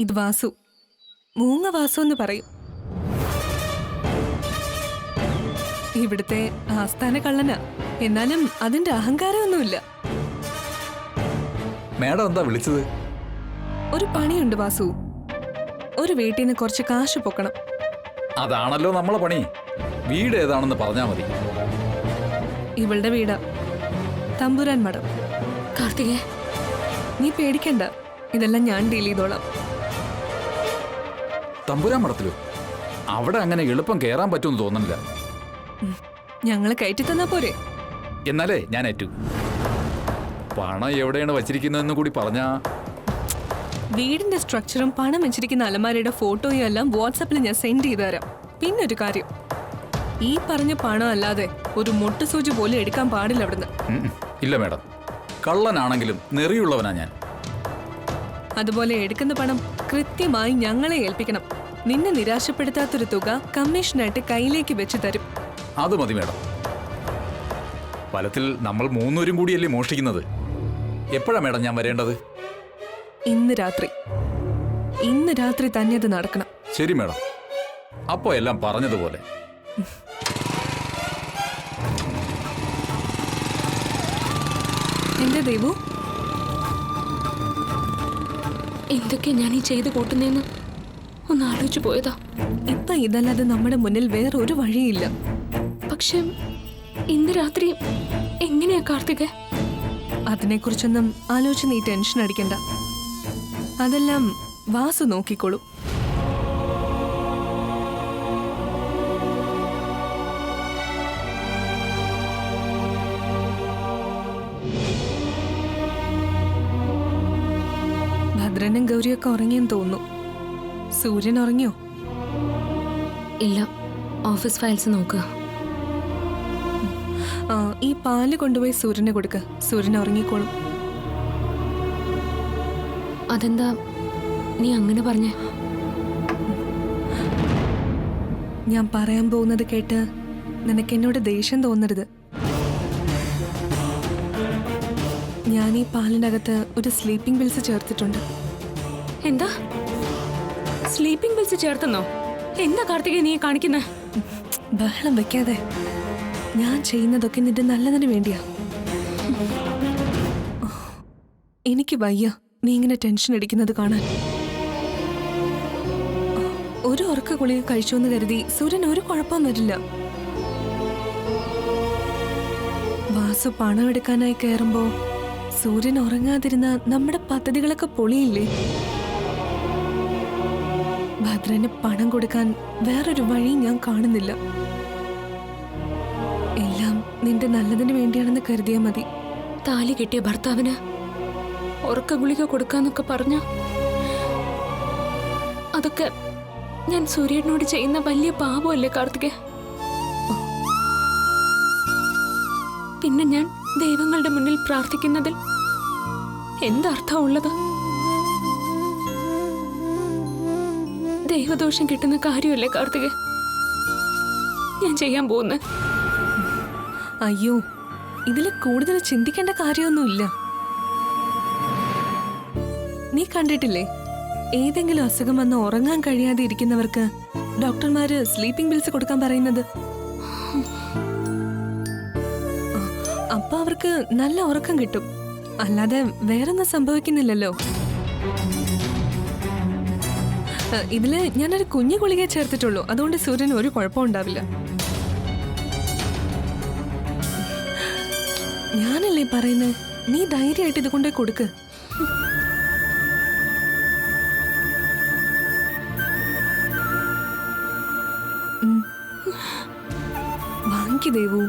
ഇത് വാസു, മൂങ്ങ വാസു എന്ന് പറയും. ഇവിടുത്തെ ആസ്ഥാന കള്ളനാ. എന്നാലും അതിന്റെ അഹങ്കാരമൊന്നുമില്ല. മേഡം എന്താ വിളിച്ചത്? ഒരു പണിയുണ്ട് വാസു. ഒരു വീട്ടിൽ നിന്ന് കുറച്ച് കാശ് പൊക്കണം. അതാണല്ലോ നമ്മളെ പണി. വീട് ഏതാണെന്ന് പറഞ്ഞാ മതി. ഇവളുടെ വീടാ, തമ്പുരാൻ മഠം. കാർത്തികേ, നീ പേടിക്കണ്ട, ഇതെല്ലാം ഞാൻ ഡീൽ ചെയ്തോളാം. തമ്പുരാൻ മഠത്തിലോ? അവിടെ അങ്ങനെ എളുപ്പം കയറാൻ പറ്റുമെന്ന് തോന്നുന്നില്ല. ഞങ്ങളെ കയറ്റി തന്നാ പോരെ? എന്നാലേ ഞാൻ ഏറ്റു. പണം എവിടെയാണ് വച്ചിരിക്കുന്നതെന്ന് കൂടി പറഞ്ഞാ. വീടിന്റെ സ്ട്രക്ചറും പണം വെച്ചിരിക്കുന്ന അലമാരയുടെ ഫോട്ടോയും എല്ലാം വാട്സാപ്പിൽ ഞാൻ സെൻഡ് ചെയ്തു തരാം. പിന്നൊരു കാര്യം, ഈ പറഞ്ഞ പണം അല്ലാതെ ഒരു മുട്ടുസൂചി പോലും എടുക്കാൻ പാടില്ല അവിടുന്ന്. ഇല്ല മേഡം, കള്ളനാണെങ്കിലും നെറിയുള്ളവനാ ഞാൻ. അതുപോലെ എടുക്കുന്ന പണം കൃത്യമായി ഞങ്ങളെ ഏൽപ്പിക്കണം. നിന്നെ നിരാശപ്പെടുത്താത്തൊരു തുക കമ്മീഷനായിട്ട് കയ്യിലേക്ക് വെച്ച് തരും. അത് മതി മേഡം. ഫലത്തിൽ നമ്മൾ മൂന്നുപേരും കൂടിയല്ലേ മോഷ്ടിക്കുന്നത്. എപ്പോഴാ മേഡം ഞാൻ വരേണ്ടത്? ഇന്ന് രാത്രി തന്നെ അത് നടക്കണം. ശരി മേഡം, അപ്പോ എല്ലാം പറഞ്ഞതുപോലെ. എന്റെ ദേവു, എന്തൊക്കെ ഞാൻ ഈ ചെയ്തു കൂട്ടുന്നേന്ന് ഒന്ന് ആലോചിച്ചു പോയതാ. ഇപ്പൊ ഇതല്ലാതെ നമ്മുടെ മുന്നിൽ വേറെ ഒരു വഴിയില്ല. പക്ഷെ ഇന്ന് രാത്രി എങ്ങനെയാ കാർത്തിക? അതിനെക്കുറിച്ചൊന്നും ആലോചിച്ച് നീ ടെൻഷൻ അടിക്കണ്ട. അതെല്ലാം വാസു നോക്കിക്കോളൂ. ഭദ്രനും ഗൗരിയൊക്കെ ഉറങ്ങിയെന്ന് തോന്നുന്നു. സൂര്യൻ ഉറങ്ങിയോ? ഇല്ല, ഓഫീസ് ഫയൽസ് നോക്കുക. ഈ പാല് കൊണ്ടുപോയി സൂര്യനെ കൊടുക്ക. സൂര്യൻ ഉറങ്ങിക്കോളും. അതെന്താ നീ അങ്ങനെ പറഞ്ഞേ? ഞാൻ പറയാൻ പോകുന്നത് കേട്ട് നിനക്ക് എന്നോട് ദേഷ്യം തോന്നരുത്. ഞാൻ ഈ പാലിനകത്ത് ഒരു സ്ലീപ്പിംഗ് പിൽസ് ചേർത്തിട്ടുണ്ട്. എന്താ സ്ലീപ്പിംഗ് പിൽസ് ചേർത്തെന്നോ? എന്താ കാർത്തിക നീ കാണിക്കുന്ന? ബഹളം വെക്കാതെ. ഞാൻ ചെയ്യുന്നതൊക്കെ നിന്റെ നല്ലതിന് വേണ്ടിയാ. എനിക്ക് വയ്യ നീ ഇങ്ങനെ ടെൻഷൻ അടിക്കുന്നത് കാണാൻ. ഒരു ഉറക്ക ഗുളിക കഴിച്ചു എന്ന് കരുതി സൂര്യൻ ഒരു കുഴപ്പം വരില്ല. വാസു പണം എടുക്കാനായി കയറുമ്പോ സൂര്യൻ ഉറങ്ങാതിരുന്ന നമ്മുടെ പദ്ധതികളൊക്കെ പൊളിയില്ലേ? ഭദ്രന് പണം കൊടുക്കാൻ വേറൊരു വഴി ഞാൻ കാണുന്നില്ല. എല്ലാം നിന്റെ നല്ലതിന് വേണ്ടിയാണെന്ന് കരുതിയാ മതി. താലി കെട്ടിയ ഭർത്താവിന് ഉറക്ക ഗുളിക കൊടുക്കാന്നൊക്കെ പറഞ്ഞ അതൊക്കെ ഞാൻ സൂര്യനോട് ചെയ്യുന്ന വലിയ പാപമല്ലേ കാർത്തിക? പിന്നെ ഞാൻ ദൈവങ്ങളുടെ മുന്നിൽ പ്രാർത്ഥിക്കുന്നതിൽ എന്തർത്ഥമുള്ളത്? ദൈവദോഷം കിട്ടുന്ന കാര്യമല്ലേ കാർത്തിക ഞാൻ ചെയ്യാൻ പോകുന്നത്? അയ്യോ, ഇതിൽ കൂടുതൽ ചിന്തിക്കേണ്ട കാര്യമൊന്നുമില്ല. നീ കണ്ടിട്ടില്ലേ, ഏതെങ്കിലും അസുഖം വന്ന് ഉറങ്ങാൻ കഴിയാതെ ഇരിക്കുന്നവർക്ക് ഡോക്ടർമാര് സ്ലീപ്പിംഗ് പിൽസ് കൊടുക്കാൻ പറയുന്നത്. അപ്പൊ അവർക്ക് നല്ല ഉറക്കം കിട്ടും. അല്ലാതെ വേറൊന്നും സംഭവിക്കുന്നില്ലല്ലോ. ഇതില് ഞാനൊരു കുഞ്ഞു ഗുളിക ചേർത്തിട്ടുള്ളൂ. അതുകൊണ്ട് സൂര്യന് ഒരു കുഴപ്പം ഉണ്ടാവില്ല. ഞാനല്ലേ പറയുന്നത്, നീ ധൈര്യമായിട്ട് ഇത് കൊണ്ടേ കൊടുക്ക്. വാങ്ങിക്ക് ദേവു.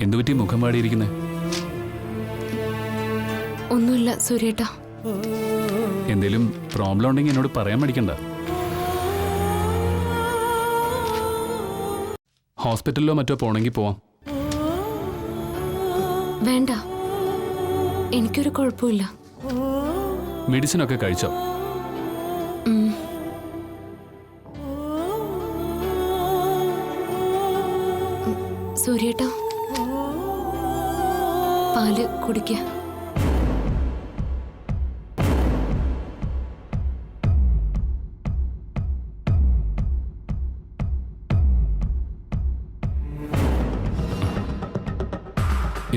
എന്തുപറ്റി മുഖം പാടിയിരിക്കുന്നേ? ഒന്നുമില്ല സൂര്യേട്ടാ. എന്തേലും പ്രോബ്ലം ഉണ്ടെങ്കിൽ എന്നോട് പറയാൻ മടിക്കണ്ട. ഹോസ്പിറ്റലിലോ മറ്റോ പോണെങ്കിൽ പോവാം. വേണ്ട, എനിക്കൊരു കുഴപ്പമില്ല. മെഡിസിനൊക്കെ കഴിച്ചോ? സൂര്യേട്ടാ, പാല് കുടിക്ക.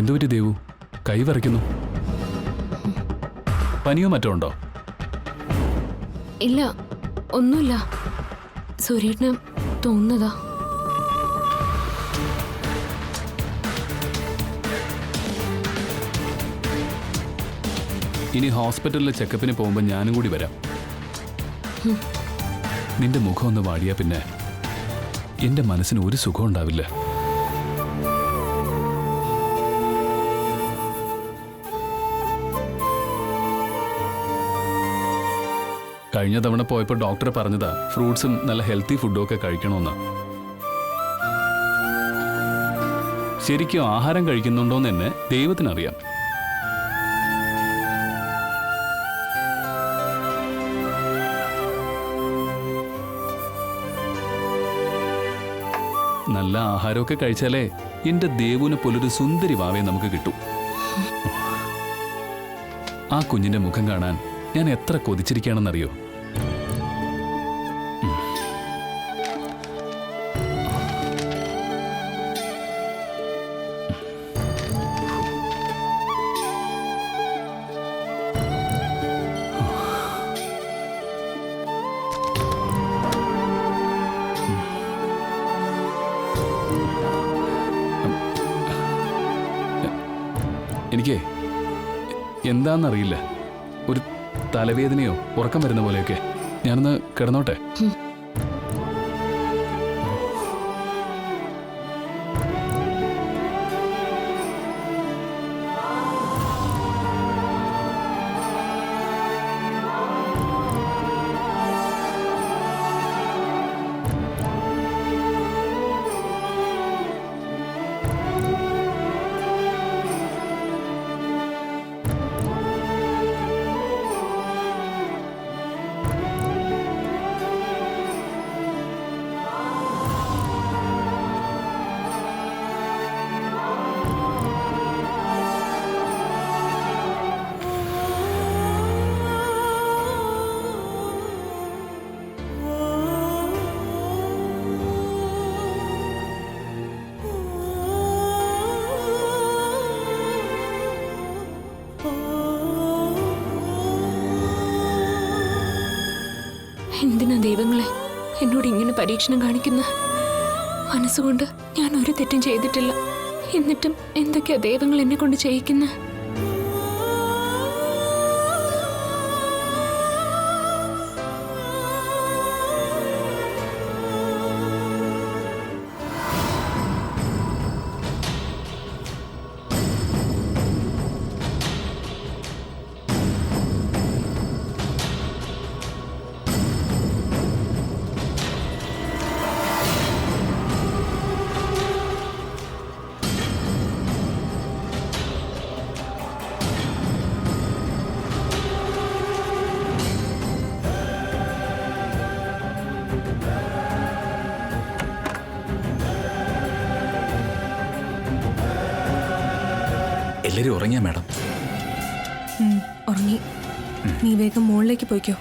എന്തുപറ്റി ദേവു? കൈ വിറയ്ക്കുന്നു. പനിയോ മറ്റോ ഉണ്ടോ? ഇല്ല, ഒന്നുമില്ല. സൂര്യേട്ടന് തോന്നുന്നതാ. ഇനി ഹോസ്പിറ്റലിലെ ചെക്കപ്പിന് പോകുമ്പോൾ ഞാനും കൂടി വരാം. നിന്റെ മുഖം ഒന്ന് വാടിയാ പിന്നെ എന്റെ മനസ്സിന് ഒരു സുഖം ഉണ്ടാവില്ല. കഴിഞ്ഞ തവണ പോയപ്പോൾ ഡോക്ടർ പറഞ്ഞതാ ഫ്രൂട്ട്സും നല്ല ഹെൽത്തി ഫുഡും ഒക്കെ കഴിക്കണമെന്ന്. ശരിക്കും ആഹാരം കഴിക്കുന്നുണ്ടോന്ന് തന്നെ ദൈവത്തിനറിയാം. നല്ല ആഹാരമൊക്കെ കഴിച്ചാലേ എന്റെ ദേവുവിനെ പോലൊരു സുന്ദരി വാവയെ നമുക്ക് കിട്ടൂ. ആ കുഞ്ഞിന്റെ മുഖം കാണാൻ ഞാൻ എത്ര കൊതിച്ചിരിക്കുകയാണെന്നറിയോ? എനിക്ക് എന്താണെന്നറിയില്ല, ഒരു തലവേദനയോ ഉറക്കം വരുന്ന പോലെയൊക്കെ. ഞാനൊന്ന് കിടന്നോട്ടെ? എന്തിനാ ദൈവങ്ങളെ എന്നോട് ഇങ്ങനെ പരീക്ഷണം കാണിക്കുന്ന? മനസ്സുകൊണ്ട് ഞാൻ ഒരു തെറ്റും ചെയ്തിട്ടില്ല. എന്നിട്ടും എന്തൊക്കെയാ ദൈവങ്ങൾ എന്നെ കൊണ്ട് ചെയ്യിക്കുന്ന? എല്ലാവരും ഉറങ്ങിയാ മാഡം? ഉറങ്ങി. നീ വേഗം മുകളിലേക്ക് പോയിക്കോ.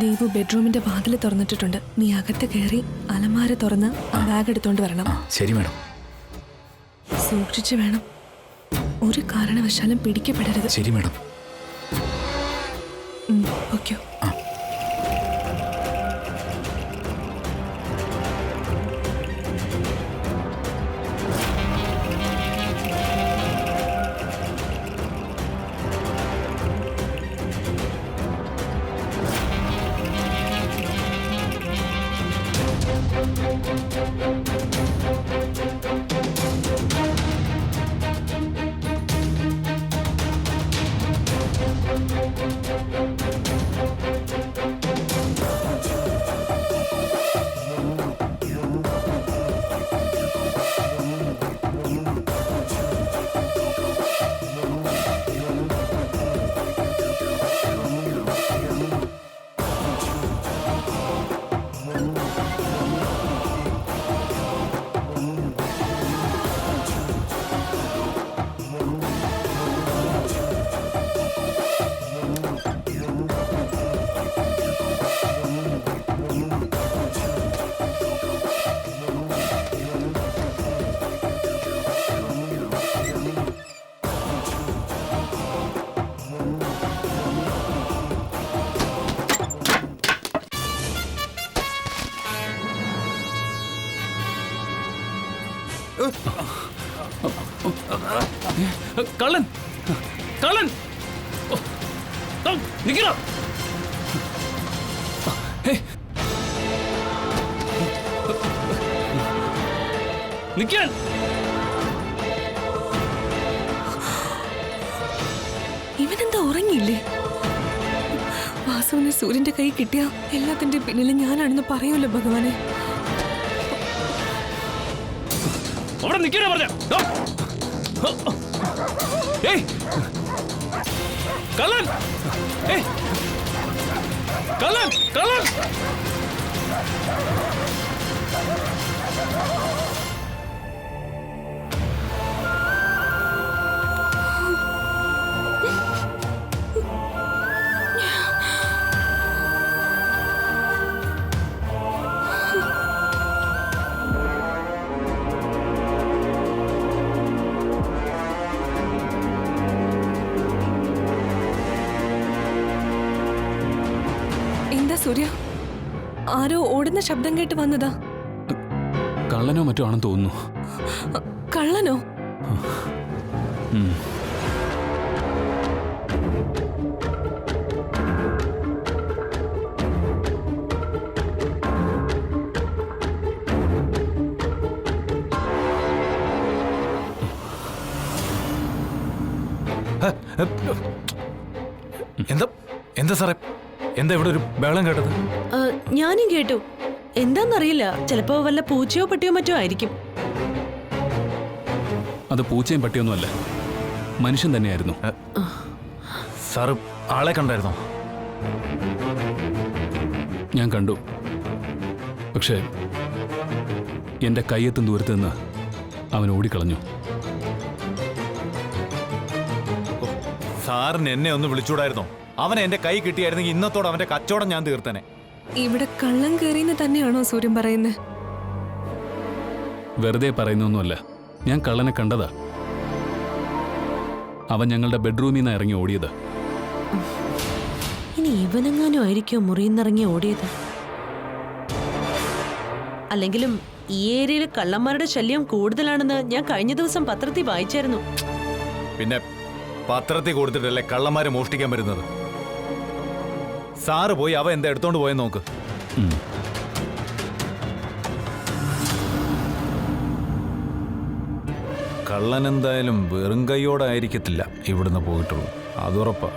ദേവു ബെഡ്റൂമിന്റെ വാതിൽ തുറന്നിട്ടിട്ടുണ്ട്. നീ അകത്ത് കയറി അലമാര തുറന്ന് ആ ബാഗ് എടുത്തോണ്ട് വരണം. ശരി മാഡം. സൂക്ഷിച്ചു വേണം. ഒരു കാരണവശാലും പിടിക്കപ്പെടരുത്. ശരി മാഡം. ഓക്കോ. കള്ളൻ കള്ളൻ നിക്കണ നിക്കാൻ ഇവനെന്താ ഉറങ്ങിയില്ലേ? വാസുവിനെ സൂര്യന്റെ കൈ കിട്ടിയ എല്ലാത്തിന്റെ പിന്നിലും ഞാനാണെന്ന് പറയൂല്ലോ ഭഗവാനെ. അവിടെ നിൽക്കാനാ പറഞ്ഞ കള്ളൻ കള്ളൻ കള്ളൻ സൂര്യ, ആരോ ഓടുന്ന ശബ്ദം കേട്ട് വന്നതാ. കള്ളനോ മറ്റോ ആണെന്ന് തോന്നുന്നു. കള്ളനോ? എന്താ സാറേ, എന്താ ഇവിടെ ഒരു ബഹളം കേട്ടത്? ഞാനും കേട്ടു. എന്താന്നറിയില്ല, ചിലപ്പോ വല്ല പൂച്ചയോ പട്ടിയോ മറ്റോ ആയിരിക്കും. അത് പൂച്ചയും പട്ടിയൊന്നുമല്ല, മനുഷ്യൻ തന്നെയായിരുന്നു. സാറ് ആളെ കണ്ടായിരുന്നോ? ഞാൻ കണ്ടു. പക്ഷേ എന്റെ കയ്യെത്തും ദൂരത്ത് നിന്ന് അവൻ ഓടിക്കളഞ്ഞു. സാറിന് എന്നെ ഒന്ന് വിളിച്ചൂടായിരുന്നോ? അവൻ എന്റെ കൈ കിട്ടിയായിരുന്നെങ്കിൽ ഇന്നത്തോടെ അവന്റെ കച്ചവടം ഞാൻ തീർത്തനെ. ഇവിടെ കള്ളം കയറിയെന്ന് തന്നെയാണോ സൂര്യൻ പറയുന്നത്? വെറുതെ പറയുന്നൊന്നുമല്ല, ഞാൻ കള്ളനെ കണ്ടതാ. അവൻ ഞങ്ങളുടെ ബെഡ്റൂമിൽ നിന്ന് ഇറങ്ങി ഓടിയത്. ഇനി ഇവനെങ്ങാനും ആയിരിക്കോ മുറിയിന്നിറങ്ങി ഓടിയത്? അല്ലെങ്കിലും ഈ ഏരിയയിൽ കള്ളന്മാരുടെ ശല്യം കൂടുതലാണെന്ന് ഞാൻ കഴിഞ്ഞ ദിവസം പത്രത്തിൽ വായിച്ചായിരുന്നു. പിന്നെ പത്രത്തിൽ കൊടുത്തിട്ടല്ലേ കള്ളന്മാരെ മോഷ്ടിക്കാൻ വരുന്നത്? സാറ് പോയി അവ എന്താ എടുത്തോണ്ട് പോയെന്ന് നോക്ക്. കള്ളൻ എന്തായാലും വെറും കൈയോടെ ആയിരിക്കത്തില്ല ഇവിടുന്ന് പോയിട്ടുള്ളൂ, അതുറപ്പാ.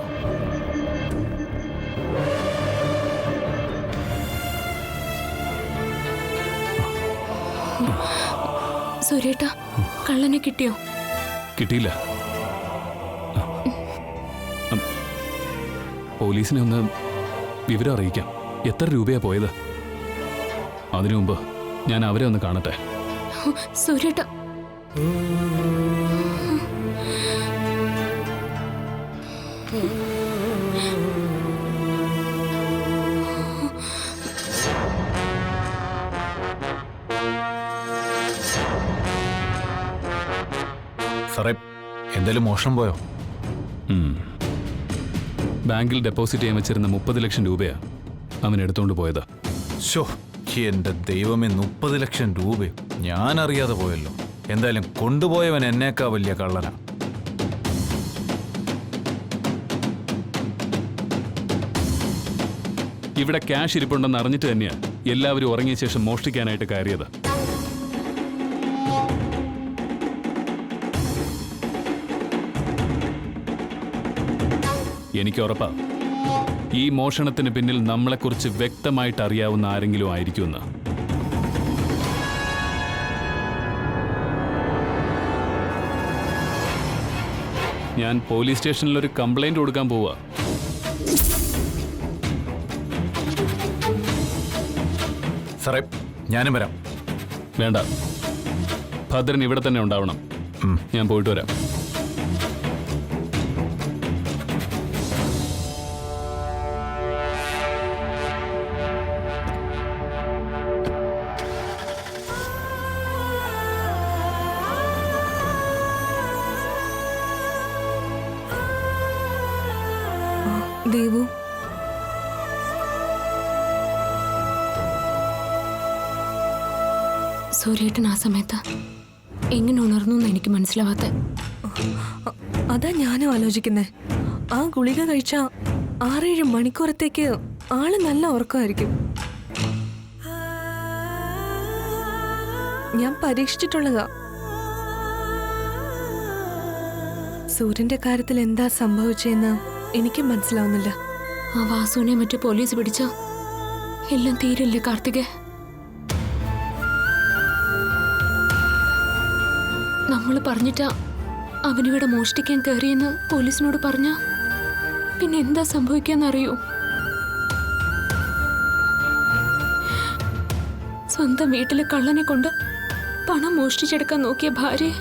സുരേട്ടാ, കള്ളനെ കിട്ടിയോ? കിട്ടിയില്ല. പോലീസിനെ ഒന്ന് വിവരം അറിയിക്കാം. എത്ര രൂപയാ പോയത്? അതിനു മുമ്പ് ഞാൻ അവരെ ഒന്ന് കാണട്ടെ. സുരേട്ടാ, സാറേ, എന്തായാലും മോഷണം പോയോ? ബാങ്കിൽ ഡെപ്പോസിറ്റ് ചെയ്യാൻ വെച്ചിരുന്ന 30 ലക്ഷം രൂപയാ അവൻ എടുത്തോണ്ട് പോയത്. ശോ, എന്റെ ദൈവമേ, 30 ലക്ഷം രൂപയോ? ഞാൻ അറിയാതെ പോയല്ലോ. എന്തായാലും കൊണ്ടുപോയവൻ എന്നേക്കാ വലിയ കള്ളനാ. ഇവിടെ ക്യാഷ് ഇരിപ്പുണ്ടെന്ന് അറിഞ്ഞിട്ട് തന്നെയാ എല്ലാവരും ഉറങ്ങിയ ശേഷം മോഷ്ടിക്കാനായിട്ട് കയറിയത്. എനിക്ക് ഉറപ്പാ ഈ മോഷണത്തിന് പിന്നിൽ നമ്മളെക്കുറിച്ച് വ്യക്തമായിട്ട് അറിയാവുന്ന ആരെങ്കിലും ആയിരിക്കുമെന്ന്. ഞാൻ പോലീസ് സ്റ്റേഷനിൽ ഒരു കംപ്ലൈന്റ് കൊടുക്കാൻ പോവാ. സാറേ ഞാനും വരാം. വേണ്ട, ഭദ്രൻ ഇവിടെ തന്നെ ഉണ്ടാവണം. ഞാൻ പോയിട്ട് വരാം. ദേവു, സൂര്യേട്ടൻ ആ സമയത്ത് എങ്ങനെ ഉണർന്നു എന്ന് എനിക്ക് മനസ്സിലാവാത്ത. അതാ ഞാനും ആലോചിക്കുന്നേ. ആ ഗുളിക കഴിച്ച 6-7 മണിക്കൂറത്തേക്ക് ആള് നല്ല ഉറക്കമായിരിക്കും. ഞാൻ പരീക്ഷിച്ചിട്ടുള്ളതാ. സൂര്യന്റെ കാര്യത്തിൽ എന്താ സംഭവിച്ചെന്ന് എനിക്ക് മനസ്സിലാവുന്നില്ല. ആ വാസുവിനെ മറ്റു പോലീസ് പിടിച്ച എല്ലാം തീരില്ലേ കാർത്തികേ? നമ്മൾ പറഞ്ഞിട്ടാ അവനിവിടെ മോഷ്ടിക്കാൻ കയറിയെന്ന് പോലീസിനോട് പറഞ്ഞ പിന്നെ എന്താ സംഭവിക്കാന്നറിയൂ? സ്വന്തം വീട്ടിലെ കള്ളനെ കൊണ്ട് പണം മോഷ്ടിച്ചെടുക്കാൻ നോക്കിയ ഭാര്യയെ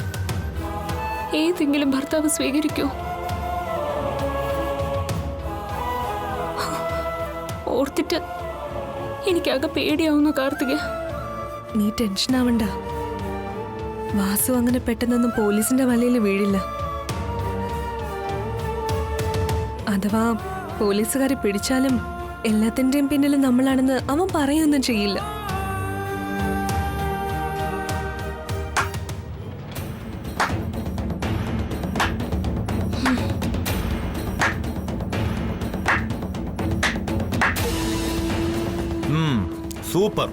ഏതെങ്കിലും ഭർത്താവ് സ്വീകരിക്കൂ? ഓർത്തിട്ട് എനിക്കാകെ പേടിയാവുന്നു കാർത്തിക. നീ ടെൻഷൻ ആവണ്ട. വാസു അങ്ങനെ പെട്ടെന്നൊന്നും പോലീസിന്റെ വലയിൽ വീഴില്ല. അഥവാ പോലീസുകാരെ പിടിച്ചാലും എല്ലാത്തിന്റെയും പിന്നിൽ നമ്മളാണെന്ന് അവൻ പറയുകയൊന്നും ചെയ്യില്ല. സൂപ്പർ.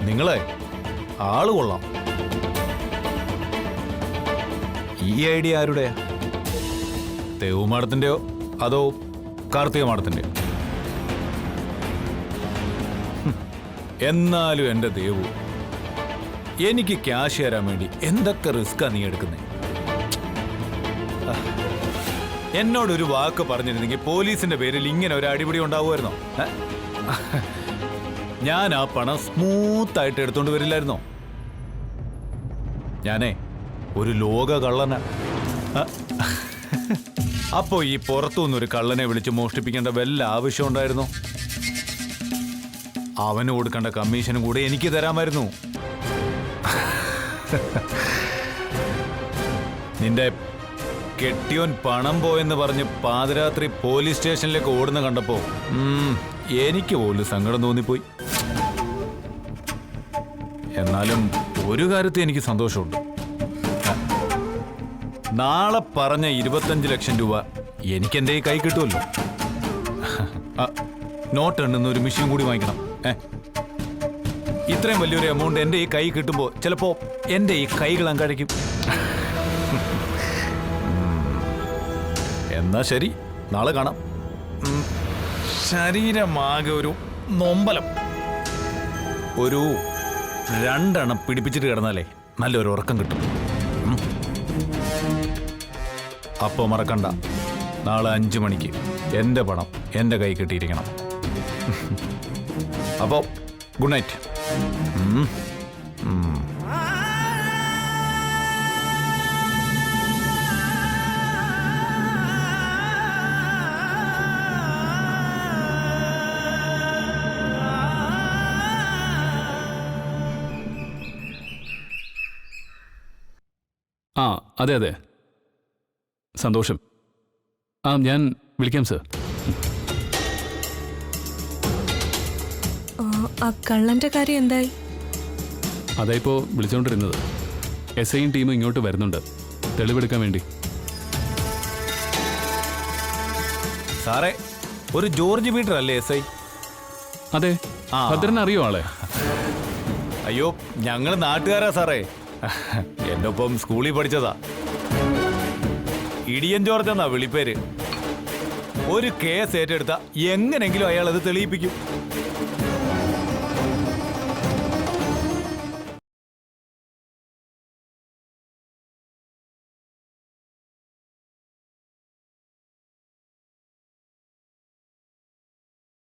നിങ്ങളെ ആള് കൊള്ളാം. ഈ ഐഡിയ ആരുടെയാ? ദേവു മാഡത്തിന്റെയോ അതോ കാർത്തിക മാഡത്തിന്റെയോ? എന്നാലും എന്റെ ദേവു, എനിക്ക് ക്യാഷ് തരാൻ വേണ്ടി എന്തൊക്കെ റിസ്ക്കാ നീ എടുക്കുന്നേ? എന്നോടൊരു വാക്ക് പറഞ്ഞിരുന്നെങ്കിൽ പോലീസിന്റെ പേരിൽ ഇങ്ങനെ ഒരു അടിപിടി ഉണ്ടാവുമായിരുന്നോ? ഞാൻ ആ പണം സ്മൂത്തായിട്ട് എടുത്തോണ്ട് വരില്ലായിരുന്നോ? ഞാനേ ഒരു ലോക കള്ളന. അപ്പോ ഈ പുറത്തുനിന്നൊരു കള്ളനെ വിളിച്ച് മോഷ്ടിപ്പിക്കേണ്ട വല്ല ആവശ്യം ഉണ്ടായിരുന്നോ? അവന് കൊടുക്കേണ്ട കമ്മീഷനും കൂടെ എനിക്ക് തരാമായിരുന്നു. നിന്റെ കെട്ടിയോൻ പണം പോയെന്ന് പറഞ്ഞ് പാതിരാത്രി പോലീസ് സ്റ്റേഷനിലേക്ക് ഓടുന്ന കണ്ടപ്പോ എനിക്ക് പോലും സങ്കടം തോന്നിപ്പോയി. എന്നാലും ഒരു കാര്യത്തിൽ എനിക്ക് സന്തോഷമുണ്ട്. നാളെ പറഞ്ഞ 25 ലക്ഷം രൂപ എനിക്ക് എൻ്റെ ഈ കൈ കിട്ടുമല്ലോ. നോട്ട് എണ്ണുന്ന ഒരു മെഷീൻ കൂടി വാങ്ങിക്കണം. ഇത്രയും വലിയൊരു എമൗണ്ട് എൻ്റെ ഈ കൈ കിട്ടുമ്പോൾ ചിലപ്പോ എൻ്റെ ഈ കൈകൾ അങ്കഴിക്കും. എന്നാ ശരി, നാളെ കാണാം. ശരീരമാകെ ഒരു നൊമ്പലം. ഒരു 2 എണ്ണം പിടിപ്പിച്ചിട്ട് കിടന്നാലേ നല്ലൊരു ഉറക്കം കിട്ടും. അപ്പോൾ മറക്കണ്ട, നാളെ 5 മണിക്ക് എൻ്റെ പണം എൻ്റെ കൈ കിട്ടിയിരിക്കണം. അപ്പോൾ ഗുഡ് നൈറ്റ്. ആ അതെ അതെ, സന്തോഷം. ആ ഞാൻ വിളിക്കാം സർ. ആ കള്ളന്റെ കാര്യം എന്തായി? അതായിപ്പോ വിളിച്ചോണ്ടിരുന്നത്. SIയും ടീമും ഇങ്ങോട്ട് വരുന്നുണ്ട് തെളിവെടുക്കാൻ വേണ്ടി. സാറേ, ഒരു ജോർജ് പീറ്റർ അല്ലേ SI? അതെ. ഭദ്രൻ അറിയോ ആളെ? അയ്യോ, ഞങ്ങൾ നാട്ടുകാരാ സാറേ. എന്റെ ഒപ്പം സ്കൂളിൽ പഠിച്ചതാ. ഇടിയൻ ജോർജ് എന്നാ വിളിപ്പേര്. ഒരു കേസ് ഏറ്റെടുത്ത എങ്ങനെങ്കിലും അയാൾ അത് തെളിയിപ്പിക്കും.